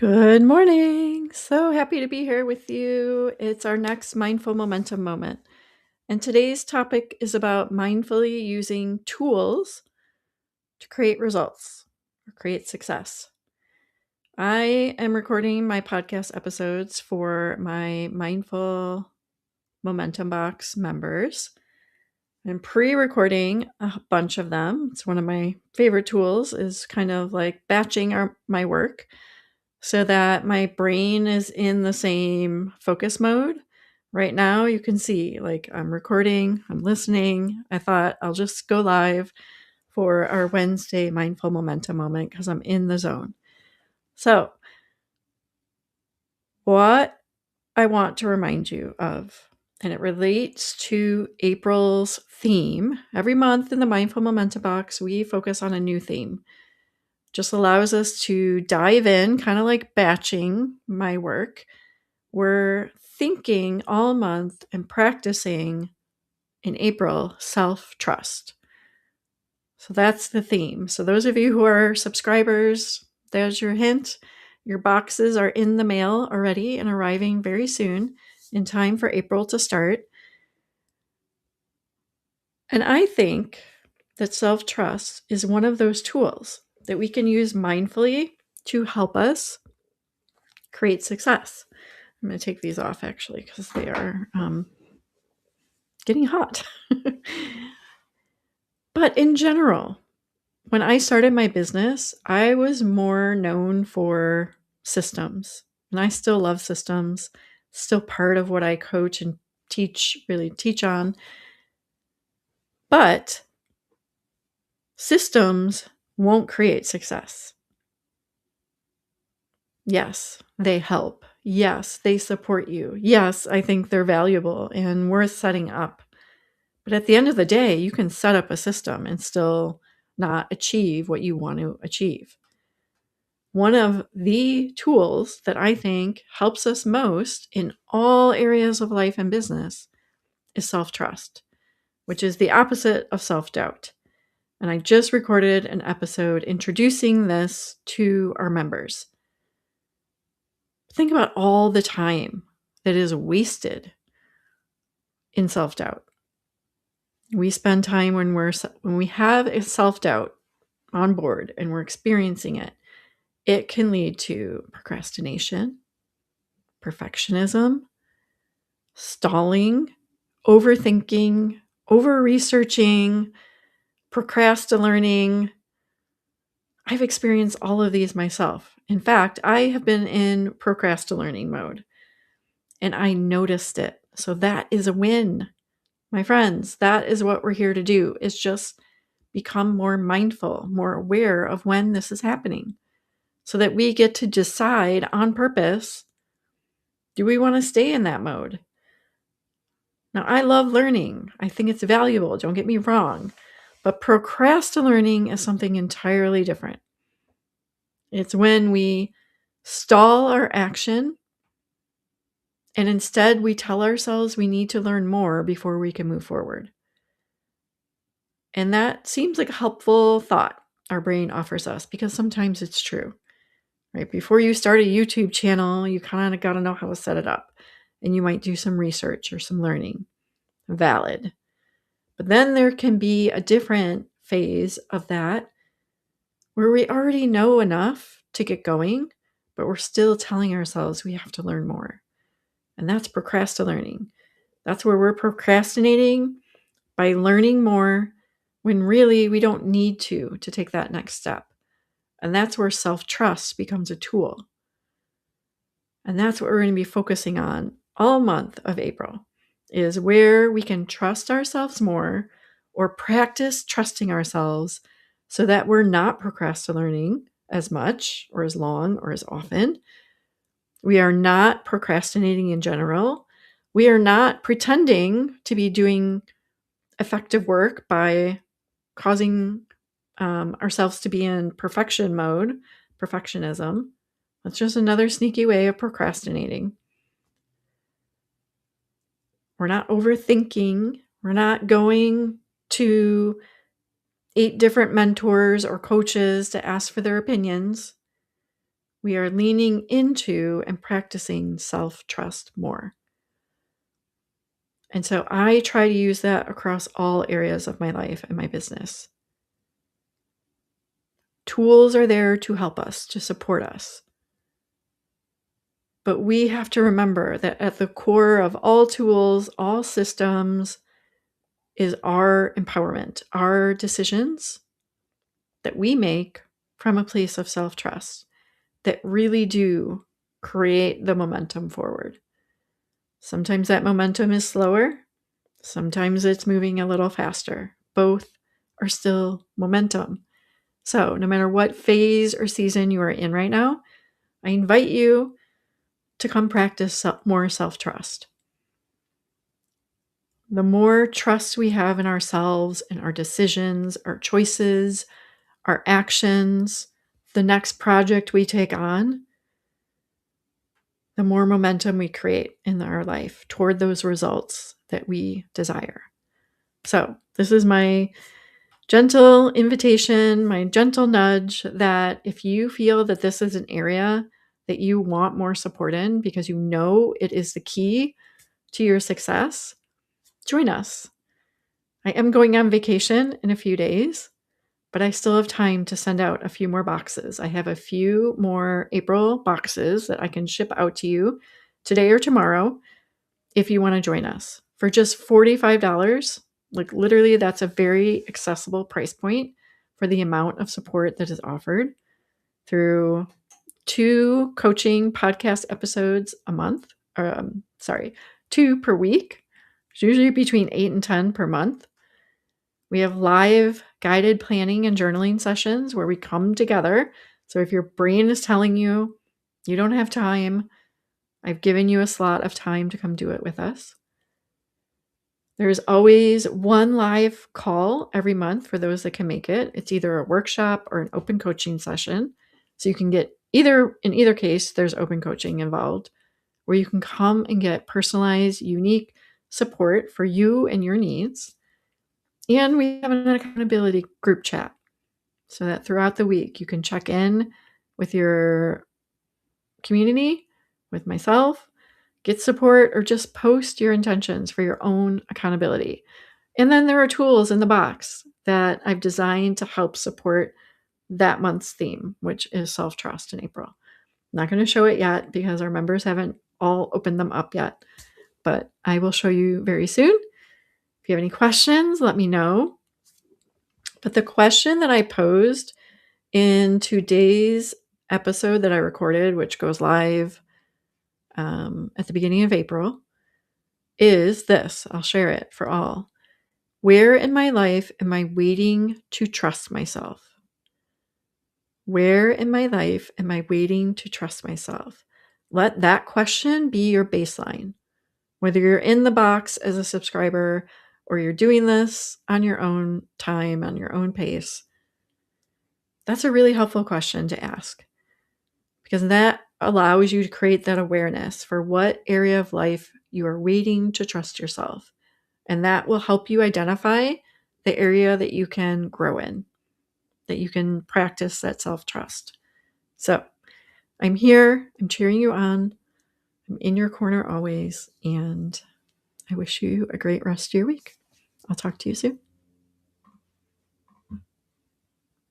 Good morning. So happy to be here with you. It's our next mindful momentum moment. And today's topic is about mindfully using tools to create results or create success. I am recording my podcast episodes for my mindful momentum box members. I'm pre-recording a bunch of them. It's one of my favorite tools is kind of like batching my work so that my brain is in the same focus mode. Right now, you can see like I'm recording, I'm listening. I thought I'll just go live for our Wednesday mindful momentum moment because I'm in the zone. So, what I want to remind you of, and it relates to April's theme. Every month in the mindful momentum box, we focus on a new theme. Just allows us to dive in, kind of like batching my work. We're thinking all month and practicing in April self-trust. So that's the theme. So those of you who are subscribers, there's your hint. Your boxes are in the mail already and arriving very soon in time for April to start. And I think that self-trust is one of those tools that we can use mindfully to help us create success. I'm going to take these off actually because they are getting hot. But in general, when I started my business, I was more known for systems. And I still love systems, still part of what I coach and really teach on. But systems won't create success. Yes, they help. Yes, they support you. Yes, I think they're valuable and worth setting up. But at the end of the day, you can set up a system and still not achieve what you want to achieve. One of the tools that I think helps us most in all areas of life and business is self-trust, which is the opposite of self-doubt. And I just recorded an episode introducing this to our members. Think about all the time that is wasted in self-doubt. We spend time when we have a self-doubt on board and we're experiencing it. It can lead to procrastination, perfectionism, stalling, overthinking, over-researching, procrasti-learning. I've experienced all of these myself. In fact, I have been in procrasti-learning mode and I noticed it. So that is a win. My friends, that is what we're here to do, is just become more mindful, more aware of when this is happening so that we get to decide on purpose, do we want to stay in that mode? Now, I love learning. I think it's valuable. Don't get me wrong. But procrasti-learning is something entirely different. It's when we stall our action and instead we tell ourselves we need to learn more before we can move forward. And that seems like a helpful thought our brain offers us because sometimes it's true, right? Before you start a YouTube channel, you kind of got to know how to set it up. And you might do some research or some learning. Valid. But then there can be a different phase of that where we already know enough to get going, but we're still telling ourselves we have to learn more. And that's procrasti-learning. That's where we're procrastinating by learning more when really we don't need to take that next step. And that's where self-trust becomes a tool. And that's what we're going to be focusing on all month of April, is where we can trust ourselves more or practice trusting ourselves so that we're not procrastinating as much or as long or as often. We are not procrastinating in general. We are not pretending to be doing effective work by causing ourselves to be in perfection mode, perfectionism. That's just another sneaky way of procrastinating. We're not overthinking. We're not going to 8 different mentors or coaches to ask for their opinions. we are leaning into and practicing self-trust more. And so I try to use that across all areas of my life and my business. Tools are there to help us, to support us. But we have to remember that at the core of all tools, all systems, is our empowerment, our decisions that we make from a place of self-trust that really do create the momentum forward. Sometimes that momentum is slower. Sometimes it's moving a little faster. Both are still momentum. So no matter what phase or season you are in right now, I invite you to come practice more self-trust. The more trust we have in ourselves and our decisions, our choices, our actions, the next project we take on, the more momentum we create in our life toward those results that we desire. So this is my gentle invitation, my gentle nudge that if you feel that this is an area that you want more support in because you know it is the key to your success, join us. I am going on vacation in a few days, but I still have time to send out a few more boxes. I have a few more April boxes that I can ship out to you today or tomorrow if you want to join us for just $45. Like literally, that's a very accessible price point for the amount of support that is offered through 2 coaching podcast episodes a month. 2 per week. It's usually between 8 and 10 per month. We have live guided planning and journaling sessions where we come together. So if your brain is telling you you don't have time, I've given you a slot of time to come do it with us. There's always one live call every month for those that can make it. It's either a workshop or an open coaching session. So you can get in either case, there's open coaching involved where you can come and get personalized, unique support for you and your needs. And we have an accountability group chat so that throughout the week you can check in with your community, with myself, get support, or just post your intentions for your own accountability. And then there are tools in the box that I've designed to help support that month's theme, which is self-trust in April. I'm not going to show it yet because our members haven't all opened them up yet, but I will show you very soon. If you have any questions, let me know. But the question that I posed in today's episode that I recorded, which goes live at the beginning of April, is this. I'll share it for all. Where in my life am I waiting to trust myself? Where in my life am I waiting to trust myself? Let that question be your baseline. Whether you're in the box as a subscriber or you're doing this on your own time, on your own pace, that's a really helpful question to ask because that allows you to create that awareness for what area of life you are waiting to trust yourself. And that will help you identify the area that you can grow in, that you can practice that self-trust. So I'm here. I'm cheering you on. I'm in your corner always. And I wish you a great rest of your week. I'll talk to you soon.